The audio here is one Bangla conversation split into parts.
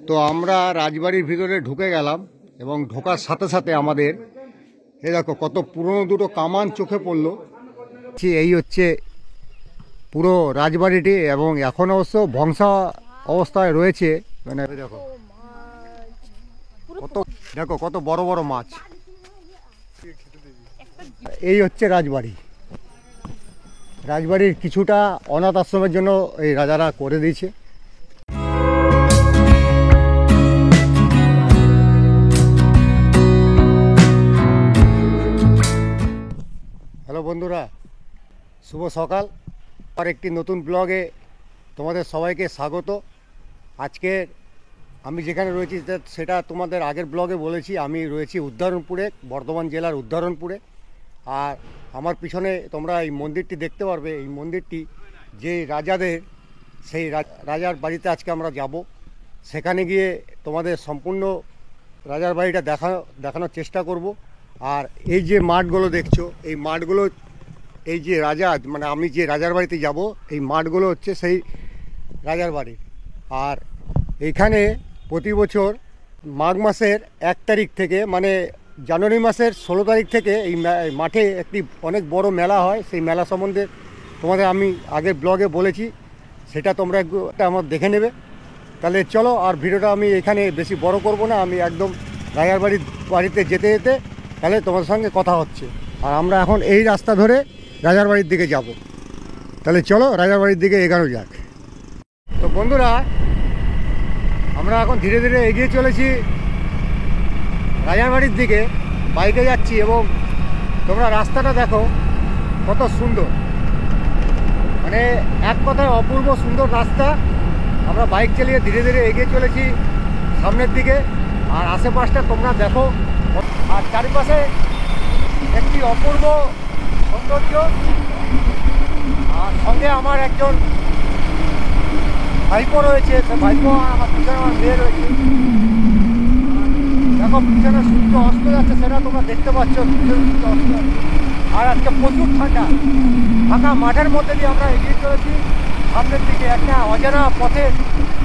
তো আমরা রাজবাড়ির ভিতরে ঢুকে গেলাম এবং ঢোকার সাথে সাথে আমাদের এই দেখো কত পুরনো দুটো কামান চোখে পড়লো। এই হচ্ছে পুরো রাজবাড়িটি এবং এখন অবশ্য ধ্বংসা অবস্থায় রয়েছে। মানে দেখো দেখো কত বড় বড় মাছ। এই হচ্ছে রাজবাড়ি। রাজবাড়ির কিছুটা অনাথ আশ্রমের জন্য এই রাজারা করে দিয়েছে। হ্যালো বন্ধুরা, শুভ সকাল। আর একটি নতুন ব্লগে তোমাদের সবাইকে স্বাগত। আজকে আমি যেখানে রয়েছি সেটা তোমাদের আগের ব্লগে বলেছি, আমি রয়েছি উদ্ধারণপুরে, বর্ধমান জেলার উদ্ধারণপুরে। আর আমার পিছনে তোমরা এই মন্দিরটি দেখতে পারবে। এই মন্দিরটি যে রাজাদের, সেই রাজার বাড়িতে আজকে আমরা যাব। সেখানে গিয়ে তোমাদের সম্পূর্ণ রাজার বাড়িটা দেখানোর চেষ্টা করব। আর এই যে মাঠগুলো দেখছো, এই মাঠগুলো এই যে রাজা, মানে আমি যে রাজার বাড়িতে যাব, এই মাঠগুলো হচ্ছে সেই রাজার বাড়ির। আর এইখানে প্রতি বছর মাঘ মাসের 1 তারিখ থেকে, মানে জানুয়ারি মাসের 16 তারিখ থেকে এই মাঠে একটি অনেক বড় মেলা হয়। সেই মেলা সম্বন্ধে তোমাদের আমি আগের ব্লগে বলেছি, সেটা তোমরা একটা আমার দেখে নেবে। তাহলে চলো, আর ভিডিওটা আমি এখানে বেশি বড় করব না। আমি একদম রাজার বাড়িতে যেতে যেতে তাহলে তোমাদের সঙ্গে কথা হচ্ছে। আর আমরা এখন এই রাস্তা ধরে রাজার বাড়ির দিকে যাব। তাহলে চলো রাজার বাড়ির দিকে এগোনো যাক। তো বন্ধুরা, আমরা এখন ধীরে ধীরে এগিয়ে চলেছি রাজার বাড়ির দিকে, বাইকে যাচ্ছি। এবং তোমরা রাস্তাটা দেখো কত সুন্দর, মানে এক কথায় অপূর্ব সুন্দর রাস্তা। আমরা বাইক চালিয়ে ধীরে ধীরে এগিয়ে চলেছি সামনের দিকে। আর আশেপাশটা তোমরা দেখো, আর চারিপাশে একটি অপূর্ব সৌন্দর্য। আর সঙ্গে আমার একজন ভাইপো রয়েছে, সে ভাইপো আর আমার পিছনে আমার মেয়ে রয়েছে। দেখো পিছনে সূর্য অস্ত যাচ্ছে, সেটা তোমরা দেখতে পাচ্ছ, পিছনে সূর্য অস্ত যাচ্ছে। আর আজকে প্রচুর ঠান্ডা। ফাঁকা মাঠের মধ্যে দিয়ে আমরা এগিয়ে চলেছি সামনের দিকে, একটা অজানা পথে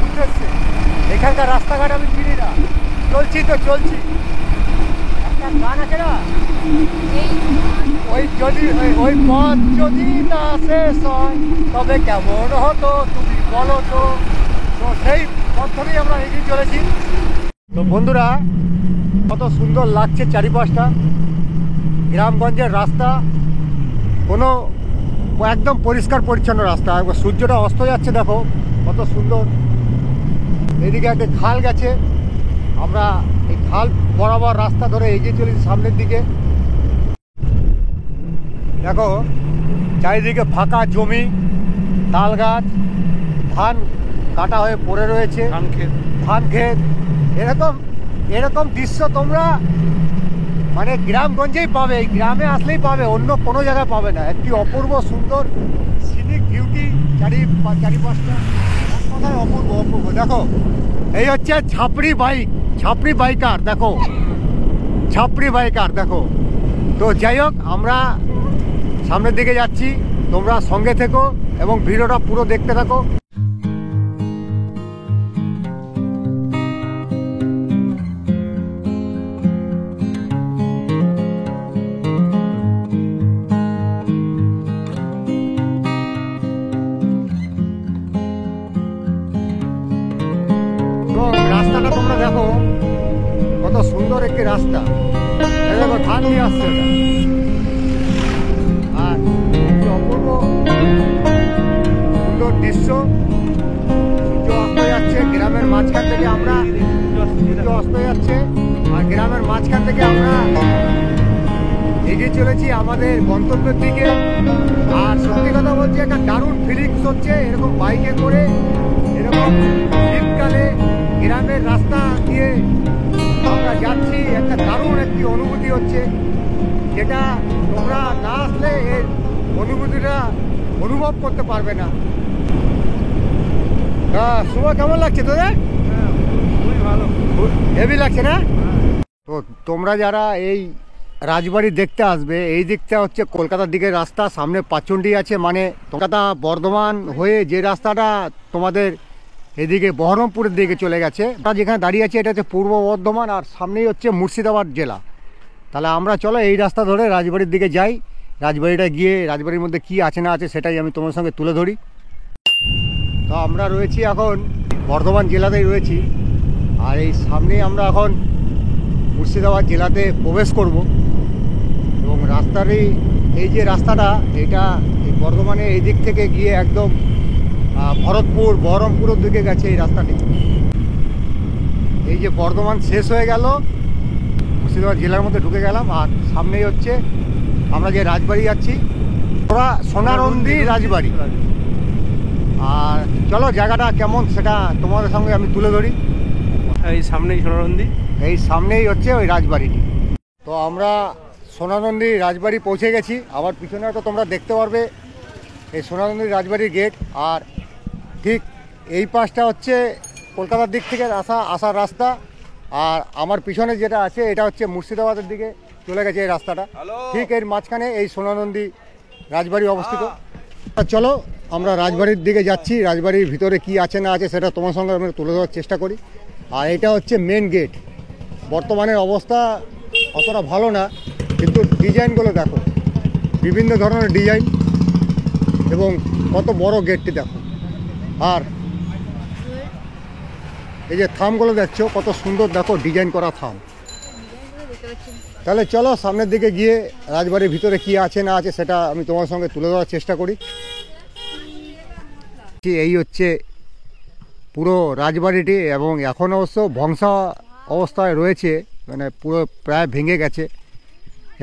উঠেছে। এখানকার রাস্তাঘাট আমি চিনি না, চলছি তো চলছি। একটা গান আছে না, ওই পথ যদি না শেষ হয় তবে কেমন হতো তুমি বলো তো। তো সেই পথ ধরেই আমরা এগিয়ে চলেছি। তো বন্ধুরা, কত সুন্দর লাগছে চারিপাশটা, গ্রামগঞ্জের রাস্তা, কোনো একদম পরিষ্কার পরিচ্ছন্ন রাস্তা। সূর্যটা অস্ত যাচ্ছে, দেখো কত সুন্দর। এদিকে একটা খাল গেছে, আমরা এই খাল বরাবর রাস্তা ধরে এগিয়ে চলেছি সামনের দিকে। দেখো চারিদিকে ফাঁকা জমি, তাল গাছ, ধান কাটা হয়ে পড়ে রয়েছে, ধান ক্ষেত। এরকম দৃশ্য তোমরা মানে গ্রামগঞ্জেই পাবে, এই গ্রামে আসলেই পাবে, অন্য কোনো জায়গায় পাবে না। একটি অপূর্ব সুন্দর সিনিক বিউটি চারিপাশটা, এক কথায় অপূর্ব অপূর্ব। দেখো এই হচ্ছে ছাপড়ি বাইকার, দেখো ছাপড়ি বাইকার দেখো। তো যাই হোক, আমরা সামনের দিকে যাচ্ছি, তোমরা সঙ্গে থেকো এবং ভিডিওটা পুরো দেখতে থাকো। রাস্তাটা তোমরা দেখো কত সুন্দর একটি রাস্তা। দেখো ধান নিয়ে আসছে ওটা। আর অপূর্ব সুন্দর দৃশ্য, সূর্য অস্ত যাচ্ছে গ্রামের মাঝখান থেকে। আমরা সূর্য অস্ত যাচ্ছে আর গ্রামের মাঝখান থেকে আমরা এগিয়ে চলেছি আমাদের গন্তব্যের দিকে। আর সত্যি কথা বলছি, একটা দারুণ ফিলিংস হচ্ছে এরকম বাইকে করে, এরকম শীতকালে গ্রামের রাস্তা দিয়ে আমরা যাচ্ছি। একটা দারুণ একটি অনুভূতি হচ্ছে, যেটা তোমরা না আসলে এর অনুভূতিটা অনুভব করতে পারবে না। শুভ, কেমন লাগছে তোদের? খুবই ভালো, হেভি লাগছে না? তো তোমরা যারা এই রাজবাড়ি দেখতে আসবে, এই দিকটা হচ্ছে কলকাতার দিকের রাস্তা। সামনে পাচুন্ডি আছে, মানে কলকাতা বর্ধমান হয়ে যে রাস্তাটা তোমাদের এদিকে বহরমপুরের দিকে চলে গেছে। আমরা যেখানে দাঁড়িয়ে আছি এটা হচ্ছে পূর্ব বর্ধমান, আর সামনেই হচ্ছে মুর্শিদাবাদ জেলা। তাহলে আমরা চলো এই রাস্তা ধরে রাজবাড়ির দিকে যাই। রাজবাড়িটা গিয়ে রাজবাড়ির মধ্যে কি আছে না আছে সেটাই আমি তোমার সঙ্গে তুলে ধরি। তো আমরা রয়েছি এখন বর্ধমান জেলাতেই রয়েছি, আর এই সামনেই আমরা এখন মুর্শিদাবাদ জেলাতে প্রবেশ করব। এবং রাস্তারই এই যে রাস্তাটা, এটা এই বর্ধমানে এই দিক থেকে গিয়ে একদম ভরতপুর বহরমপুরের দিকে গেছে এই রাস্তাটি। এই যে বর্ধমান শেষ হয়ে গেল, মুর্শিদাবাদ জেলার মধ্যে ঢুকে গেলাম, আর সামনেই হচ্ছে আমরা যে রাজবাড়ি যাচ্ছি, ওরা সোনারন্দি রাজবাড়ি। আর চলো জায়গাটা কেমন সেটা তোমাদের সঙ্গে আমি তুলে ধরি। এই সামনেই সোনারন্দি, এই সামনেই হচ্ছে ওই রাজবাড়িটি। তো আমরা সোনারন্দি রাজবাড়ি পৌঁছে গেছি। আবার পিছনে তো তোমরা দেখতে পারবে এই সোনারন্দি রাজবাড়ির গেট। আর ঠিক এই পাশটা হচ্ছে কলকাতার দিক থেকে আসার রাস্তা, আর আমার পিছনে যেটা আছে এটা হচ্ছে মুর্শিদাবাদের দিকে চলে গেছে এই রাস্তাটা। ঠিক এর মাঝখানে এই সোনারন্দি রাজবাড়ি অবস্থিত। চলো আমরা রাজবাড়ির দিকে যাচ্ছি। রাজবাড়ির ভিতরে কি আছে না আছে সেটা তোমার সঙ্গে আমরা তুলে ধরার চেষ্টা করি। আর এটা হচ্ছে মেন গেট। বর্তমানের অবস্থা অতটা ভালো না, কিন্তু ডিজাইনগুলো দেখো, বিভিন্ন ধরনের ডিজাইন, এবং কত বড় গেটটি দেখো। আর এই যে থামগুলো দেখছো কত সুন্দর, দেখো ডিজাইন করা থাম। তাহলে চলো সামনের দিকে গিয়ে রাজবাড়ির ভিতরে কি আছে না আছে সেটা আমি তোমার সঙ্গে তুলে ধরার চেষ্টা করি। এই হচ্ছে পুরো রাজবাড়িটি, এবং এখন অবশ্য ধ্বংসা অবস্থায় রয়েছে, মানে পুরো প্রায় ভেঙে গেছে।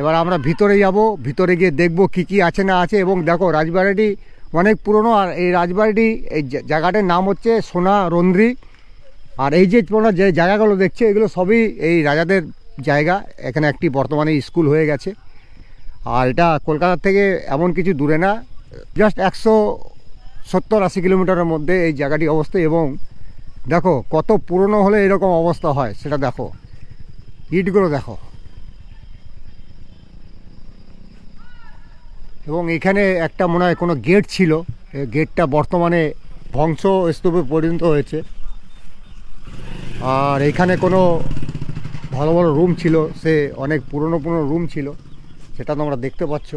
এবার আমরা ভিতরে যাব, ভিতরে গিয়ে দেখব কি কি আছে না আছে। এবং দেখো রাজবাড়িটি অনেক পুরনো, আর এই রাজবাড়িটি এই জায়গাটার নাম হচ্ছে সোনারন্দি। আর এই যে তোমরা যে জায়গাগুলো দেখছো এগুলো সবই এই রাজাদের জায়গা। এখানে একটি বর্তমানে স্কুল হয়ে গেছে। আর এটা কলকাতা থেকে এমন কিছু দূরে না, জাস্ট 170-80 কিলোমিটারের মধ্যে এই জায়গাটি অবস্থিত। এবং দেখো কত পুরনো হলে এরকম অবস্থা হয় সেটা দেখো, ইটগুলো দেখো। এবং এখানে একটা মনে হয় কোনো গেট ছিল, এই গেটটা বর্তমানে ধ্বংসস্তূপে পরিণত হয়েছে। আর এখানে কোনো ভালো ভালো রুম ছিল, সে অনেক পুরনো রুম ছিল, সেটা তোমরা দেখতে পাচ্ছ।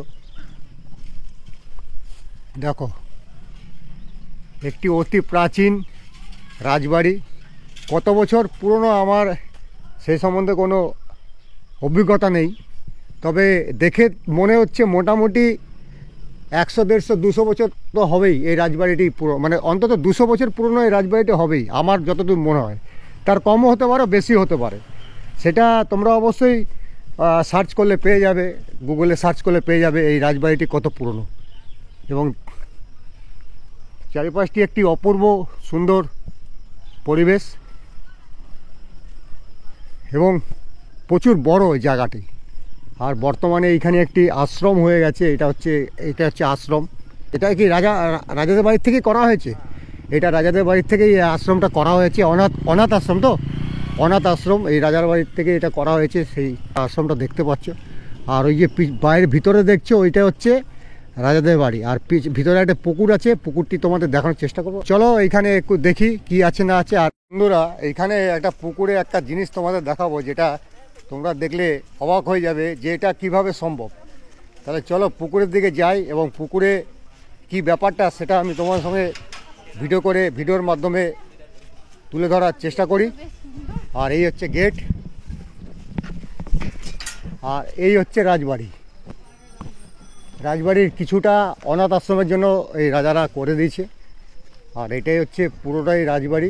দেখো একটি অতি প্রাচীন রাজবাড়ি, কত বছর পুরনো আমার সেই সম্বন্ধে কোনো অভিজ্ঞতা নেই, তবে দেখে মনে হচ্ছে মোটামুটি 100-150-200 বছর তো হবেই এই রাজবাড়িটি পুরো, মানে অন্তত 200 বছর পুরনো এই রাজবাড়িটি হবেই আমার যতদূর মনে হয়। তার কমও হতে পারে, বেশি হতে পারে, সেটা তোমরা অবশ্যই সার্চ করলে পেয়ে যাবে, গুগলে সার্চ করলে পেয়ে যাবে এই রাজবাড়িটি কত পুরনো। এবং চারিপাশটি একটি অপূর্ব সুন্দর পরিবেশ, এবং প্রচুর বড় এই জায়গাটি। আর বর্তমানে এইখানে একটি আশ্রম হয়ে গেছে, এটা হচ্ছে আশ্রম। এটা কি রাজাদের বাড়ির থেকে করা হয়েছে, এটা রাজাদের বাড়ির থেকে এই আশ্রমটা করা হয়েছে। অনাথ আশ্রম, তো অনাথ আশ্রম, এই রাজার বাড়ির থেকে এটা করা হয়েছে, সেই আশ্রমটা দেখতে পাচ্ছ। আর ওই যে বাইরের ভিতরে দেখছো ওইটা হচ্ছে রাজাদের বাড়ি। আর ভিতরে একটা পুকুর আছে, পুকুরটি তোমাদের দেখানোর চেষ্টা করবো। চলো এইখানে একটু দেখি কি আছে না আছে। আর বন্ধুরা এইখানে একটা পুকুরে একটা জিনিস তোমাদের দেখাবো, যেটা তোমরা দেখলে অবাক হয়ে যাবে যে এটা কীভাবে সম্ভব। তাহলে চলো পুকুরের দিকে যাই, এবং পুকুরে কি ব্যাপারটা সেটা আমি তোমার সঙ্গে ভিডিওর মাধ্যমে তুলে ধরার চেষ্টা করি। আর এই হচ্ছে গেট, আর এই হচ্ছে রাজবাড়ির কিছুটা অনাথ আশ্রমের জন্য এই রাজারা করে দিয়েছে। আর এটাই হচ্ছে পুরোটাই রাজবাড়ি।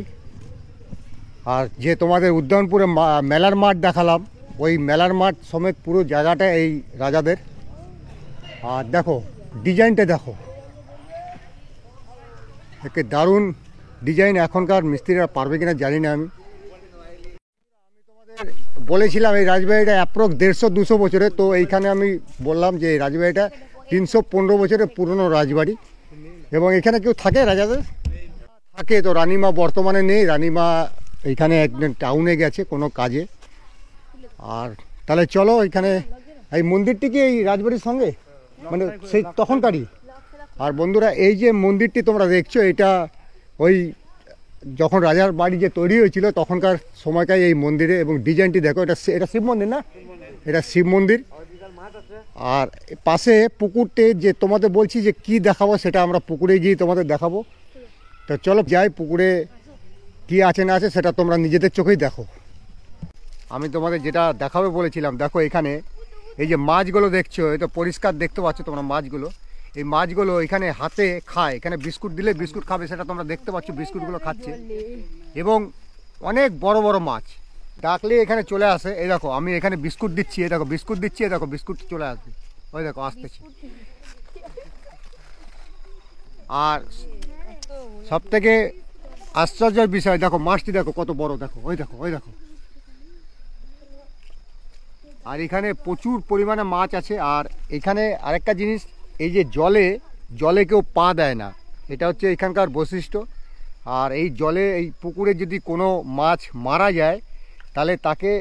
আর যে তোমাদের উদ্যানপুরে মেলার মাঠ দেখালাম, ওই মেলার মাঠ সমেত পুরো জায়গাটা এই রাজাদের। আর দেখো ডিজাইনটা দেখো, একে দারুণ ডিজাইন। এখনকার মিস্ত্রিরা পারবে কিনা জানি না। আমি তোমাদের বলেছিলাম এই রাজবাড়িটা অ্যাপ্রক্স 150-200 বছরের, তো এইখানে আমি বললাম যে এই রাজবাড়িটা 315 বছরের পুরনো রাজবাড়ি। এবং এখানে কেউ থাকে, রাজাদের থাকে। তো রানীমা বর্তমানে নেই, রানীমা এইখানে একদিন টাউনে গেছে কোনো কাজে। আর তাহলে চলো এখানে এই মন্দিরটি কি এই রাজবাড়ির সঙ্গে, মানে সেই তখনকারই। আর বন্ধুরা এই যে মন্দিরটি তোমরা দেখছো, এটা ওই যখন রাজার বাড়ি যে তৈরি হয়েছিল তখনকার সময়কার এই মন্দিরে, এবং ডিজাইনটি দেখো, এটা শিব মন্দির না, এটা শিব মন্দির। আর পাশে পুকুরতে যে তোমাদের বলছি যে কি দেখাবো, সেটা আমরা পুকুরে গিয়ে তোমাদের দেখাবো। তো চলো যাই, পুকুরে কি আছে না আছে সেটা তোমরা নিজেদের চোখেই দেখো। আমি তোমাদের যেটা দেখাবে বলেছিলাম, দেখো এখানে এই যে মাছগুলো দেখছো, এটা পরিষ্কার দেখতে পাচ্ছ তোমরা মাছগুলো। এই মাছগুলো এখানে হাতে খায়, এখানে বিস্কুট দিলে বিস্কুট খাবে, সেটা তোমরা দেখতে পাচ্ছ, বিস্কুটগুলো খাচ্ছে। এবং অনেক বড় বড় মাছ, ডাকলে এখানে চলে আসে। এই দেখো আমি এখানে বিস্কুট দিচ্ছি, এই দেখো বিস্কুট দিচ্ছি, এই দেখো বিস্কুট চলে আসবে, ওই দেখো আসতেছে। আর সব থেকে আশ্চর্যের বিষয় দেখো, মাছটি দেখো কত বড়, দেখো ওই দেখো, ওই দেখো। আর এখানে প্রচুর পরিমাণে মাছ আছে। আর এখানে আরেকটা জিনিস, এই যে জলে জলে কেউ পা দেয় না, এটা হচ্ছে এখানকার বৈশিষ্ট্য। আর এই জলে, এই পুকুরে যদি কোনো মাছ মারা যায়, তাহলে তাকে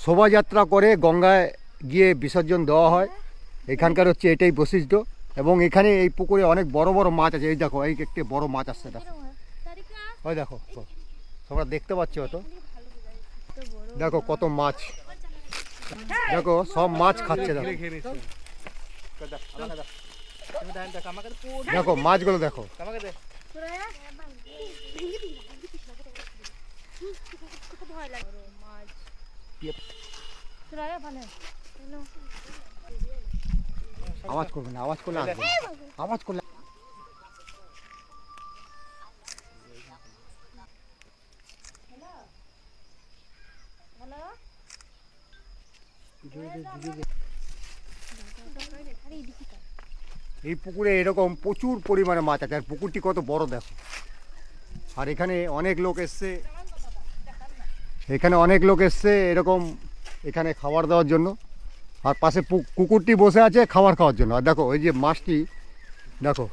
শোভাযাত্রা করে গঙ্গায় গিয়ে বিসর্জন দেওয়া হয়। এখানকার হচ্ছে এটাই বৈশিষ্ট্য। এবং এখানে এই পুকুরে অনেক বড় বড় মাছ আছে, এই দেখো এই একটি বড় মাছ আসছে, দেখো ওই দেখো, তোমরা দেখতে পাচ্ছ হয়তো, দেখো কত মাছ, দেখো সব মাছ খাচ্ছে, দেখো দেখো মাছগুলো দেখো। আওয়াজ করবে না, আওয়াজ করলে আসবে না, আওয়াজ করলে। এই পুকুরে এরকম প্রচুর পরিমাণে মাছ আছে। আর পুকুরটি কত বড় দেখো। আর এখানে অনেক লোক এসছে, এখানে অনেক লোক এসছে এরকম এখানে খাবার দেওয়ার জন্য। আর পাশে কুকুরটি বসে আছে খাবার খাওয়ার জন্য। আর দেখো ওই যে মাছটি দেখো,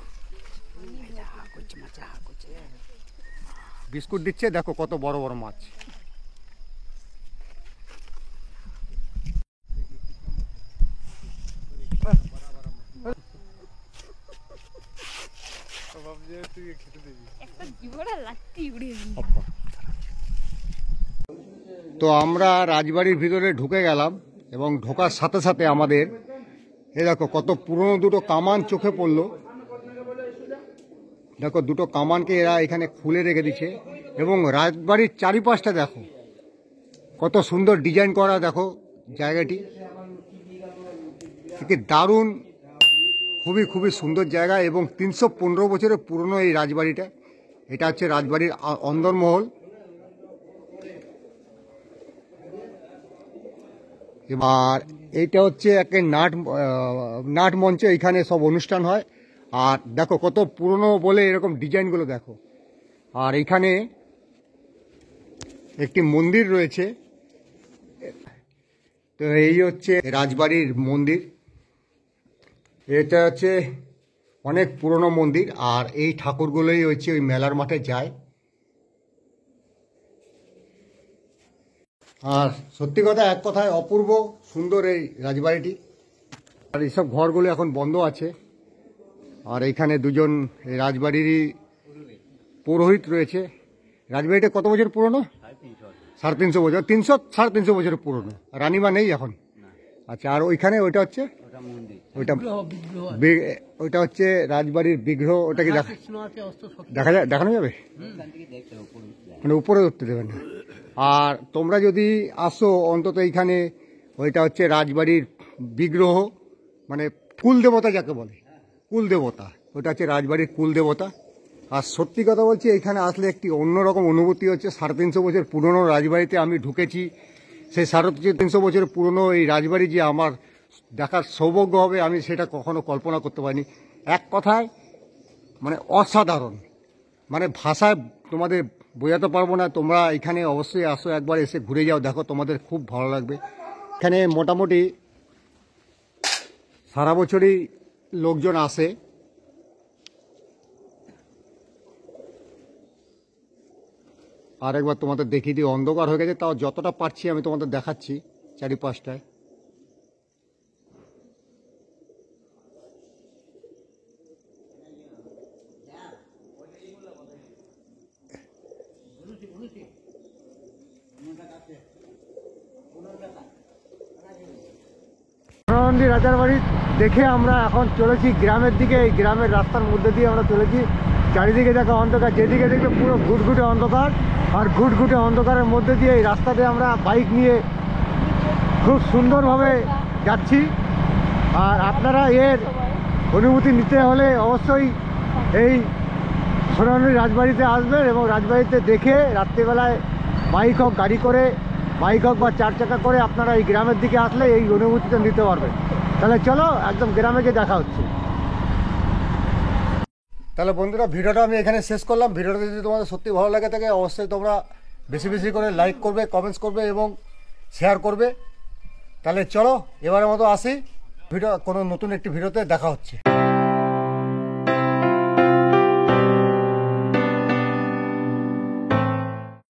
বিস্কুট দিচ্ছে, দেখো কত বড় বড় মাছ। তো আমরা রাজবাড়ির ভিতরে ঢুকে গেলাম, এবং ঢোকার সাথে সাথে আমাদের এই দেখো কত পুরনো দুটো কামান চোখে পড়লো। দেখো দুটো কামানকে এরা এখানে খুলে রেখে দিচ্ছে। এবং রাজবাড়ির চারিপাশটা দেখো কত সুন্দর ডিজাইন করা, দেখো জায়গাটি থেকে দারুণ, খুবই খুবই সুন্দর জায়গা। এবং 315 বছরের পুরনো এই রাজবাড়িটা। এটা হচ্ছে রাজবাড়ির অন্দরমহল। আর এইটা হচ্ছে একটা নাট মঞ্চ, এখানে সব অনুষ্ঠান হয়। আর দেখো কত পুরনো বলে এরকম ডিজাইনগুলো দেখো। আর এখানে একটি মন্দির রয়েছে। তো এই হচ্ছে রাজবাড়ির মন্দির, এটা হচ্ছে অনেক পুরনো মন্দির। আর এই ঠাকুরগুলোই হচ্ছে ওই মেলার মাঠে যায়। আর সত্যি কথা, এক কথায় অপূর্ব সুন্দর এই রাজবাড়িটি। আর এইসব ঘরগুলো এখন বন্ধ আছে। আর এখানে দুজন এই রাজবাড়িরই পুরোহিত রয়েছে। রাজবাড়িটা কত বছর পুরনো? 350 বছর, 300-350 বছরের পুরনো। রানীমা নেই এখন? আচ্ছা। আর ওইখানে ওইটা হচ্ছে, ওইটা হচ্ছে রাজবাড়ির বিগ্রহ। ওটা কি দেখা যায়, দেখানো যাবে? মানে উপরে উঠতে দেবেন না। আর তোমরা যদি আসো অন্তত এইখানে, ওইটা হচ্ছে রাজবাড়ির বিগ্রহ, মানে কুল দেবতা যাকে বলে, কুল দেবতা, ওটা হচ্ছে রাজবাড়ির কুল দেবতা। আর সত্যি কথা বলছি, এখানে আসলে একটি অন্যরকম অনুভূতি হচ্ছে। 350 বছর পুরনো রাজবাড়িতে আমি ঢুকেছি। সেই 350 বছরের পুরনো এই রাজবাড়ি যে আমার দেখার সৌভাগ্য হবে, আমি সেটা কখনো কল্পনা করতে পারিনি। এক কথায় মানে অসাধারণ, মানে ভাষায় তোমাদের বোঝাতে পারবো না। তোমরা এখানে অবশ্যই আসো, একবার এসে ঘুরে যাও, দেখো তোমাদের খুব ভালো লাগবে। এখানে মোটামুটি সারা বছরই লোকজন আসে। আর একবার তোমাদের দেখিয়ে দিই, অন্ধকার হয়ে গেছে, তাও যতটা পারছি আমি তোমাদের দেখাচ্ছি চারিপাশটায়। সোনারন্দি রাজার বাড়ি দেখে আমরা এখন চলেছি গ্রামের দিকে। এই গ্রামের রাস্তার মধ্যে দিয়ে আমরা চলেছি। চারিদিকে দেখো অন্ধকার, যেদিকে দেখবে পুরো ঘুটঘুটে অন্ধকার, আর ঘুটঘুটে অন্ধকারের মধ্যে দিয়ে এই রাস্তাতে আমরা বাইক নিয়ে খুব সুন্দরভাবে যাচ্ছি। আর আপনারা এর অনুমতি নিতে হলে অবশ্যই এই সোনারন্দি রাজবাড়িতে আসবেন এবং রাজবাড়িতে দেখে রাত্রিবেলায় বাইক হোক, গাড়ি করে, বাইক হোক বা 4 চাকা করে আপনারা এই গ্রামের দিকে আসলে এই অনুভূতিটা নিতে পারবেন। তাহলে চলো একদম গ্রামে গিয়ে দেখা হচ্ছে। তাহলে বন্ধুরা, ভিডিওটা আমি এখানে শেষ করলাম। ভিডিওটা যদি তোমাদের সত্যি ভালো লাগে থাকে অবশ্যই তোমরা বেশি বেশি করে লাইক করবে, কমেন্টস করবে এবং শেয়ার করবে। তাহলে চলো এবারের মতো আসি, কোনো নতুন একটি ভিডিওতে দেখা হচ্ছে।